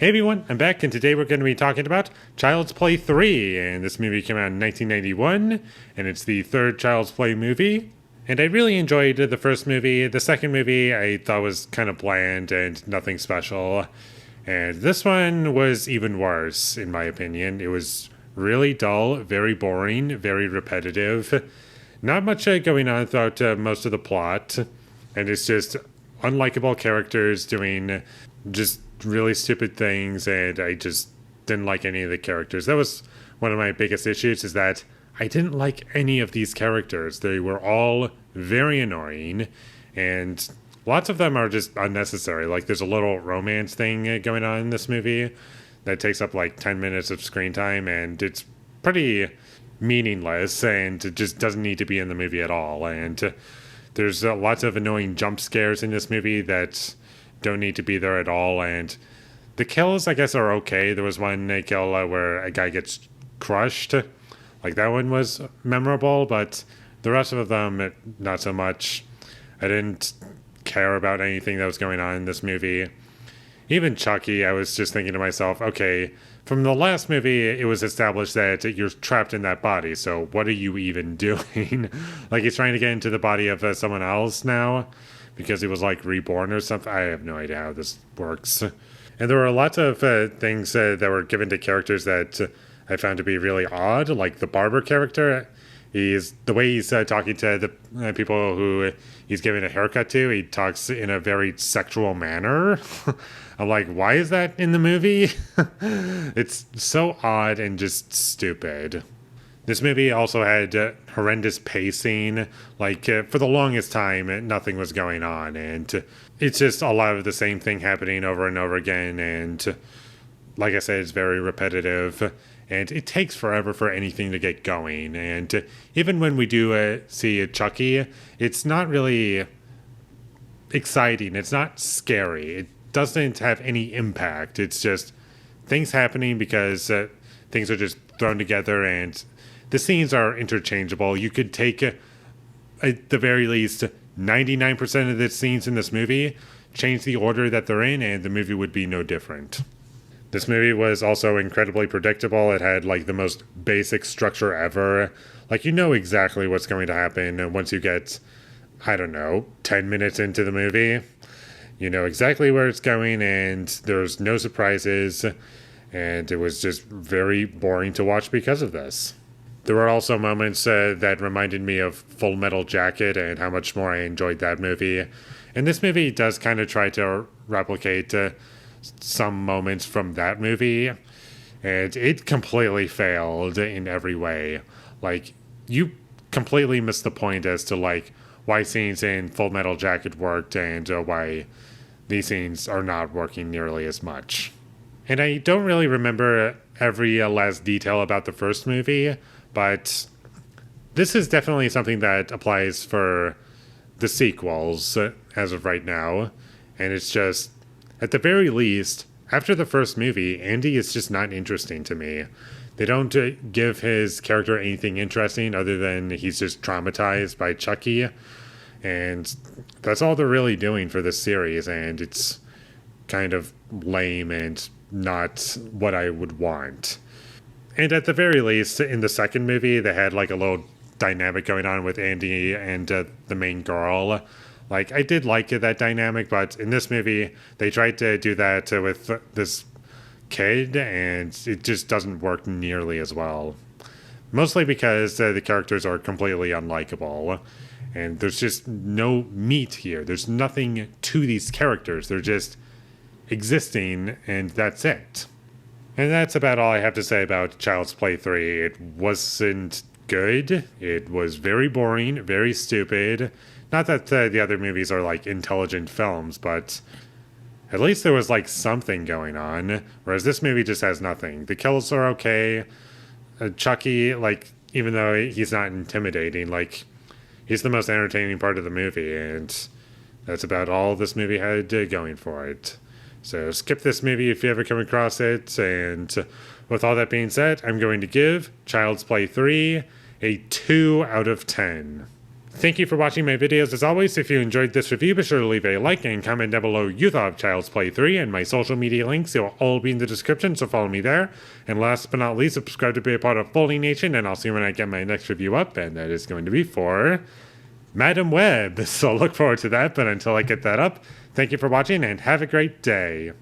Hey everyone, I'm back, and today we're going to be talking about Child's Play 3. And this movie came out in 1991, and it's the third Child's Play movie. And I really enjoyed the first movie. The second movie I thought was kind of bland and nothing special. And this one was even worse, in my opinion. It was really dull, very boring, very repetitive. Not much going on throughout most of the plot. And it's just unlikable characters doing just really stupid things, and I just didn't like any of the characters. That was one of my biggest issues, is that I didn't like any of these characters. They were all very annoying, and lots of them are just unnecessary. Like, there's a little romance thing going on in this movie that takes up like 10 minutes of screen time, and it's pretty meaningless, and it just doesn't need to be in the movie at all. And there's lots of annoying jump scares in this movie that don't need to be there at all. And the kills, I guess, are okay. There was one kill where a guy gets crushed. Like, that one was memorable, but the rest of them, not so much. I didn't care about anything that was going on in this movie. Even Chucky, I was just thinking to myself, okay, from the last movie, it was established that you're trapped in that body, so what are you even doing? Like, he's trying to get into the body of someone else now because he was like reborn or something. I have no idea how this works. And there were lots of things that were given to characters that I found to be really odd, like the barber character. He's the way he's talking to the people who he's giving a haircut to. He talks in a very sexual manner. I'm like, why is that in the movie? It's so odd and just stupid. This movie also had horrendous pacing. Like, for the longest time, nothing was going on. And it's just a lot of the same thing happening over and over again. And like I said, it's very repetitive. And it takes forever for anything to get going. And even when we do see Chucky, it's not really exciting. It's not scary. It doesn't have any impact. It's just things happening because things are just thrown together, and the scenes are interchangeable. You could take, at the very least, 99% of the scenes in this movie, change the order that they're in, and the movie would be no different. This movie was also incredibly predictable. It had like the most basic structure ever. Like, you know exactly what's going to happen once you get, I don't know, 10 minutes into the movie. You know exactly where it's going, and there's no surprises. And it was just very boring to watch because of this. There were also moments that reminded me of Full Metal Jacket and how much more I enjoyed that movie. And this movie does kind of try to replicate some moments from that movie, and it completely failed in every way. Like, you completely missed the point as to like why scenes in Full Metal Jacket worked and why these scenes are not working nearly as much. And I don't really remember every last detail about the first movie, but this is definitely something that applies for the sequels as of right now. And it's just, at the very least, after the first movie, Andy is just not interesting to me. They don't give his character anything interesting other than he's just traumatized by Chucky. And that's all they're really doing for this series, and it's kind of lame and not what I would want. And at the very least, in the second movie, they had like a little dynamic going on with Andy and the main girl. Like, I did like that dynamic, but in this movie, they tried to do that with this kid, and it just doesn't work nearly as well. Mostly because the characters are completely unlikable, and there's just no meat here. There's nothing to these characters. They're just existing, and that's it. And that's about all I have to say about Child's Play 3. It wasn't good. It was very boring, very stupid. Not that the other movies are like intelligent films, but at least there was like something going on, whereas this movie just has nothing. The kills are okay. Chucky, like, even though he's not intimidating, like, he's the most entertaining part of the movie, and that's about all this movie had going for it. So skip this movie if you ever come across it. And with all that being said, I'm going to give Child's Play 3 a 2 out of 10. Thank you for watching my videos. As always, if you enjoyed this review, be sure to leave a like and comment down below you thought of Child's Play 3, and my social media links will all be in the description, so follow me there. And last but not least, subscribe to be a part of Foley Nation, and I'll see you when I get my next review up, and that is going to be for Madam Web. So look forward to that, but until I get that up, thank you for watching and have a great day.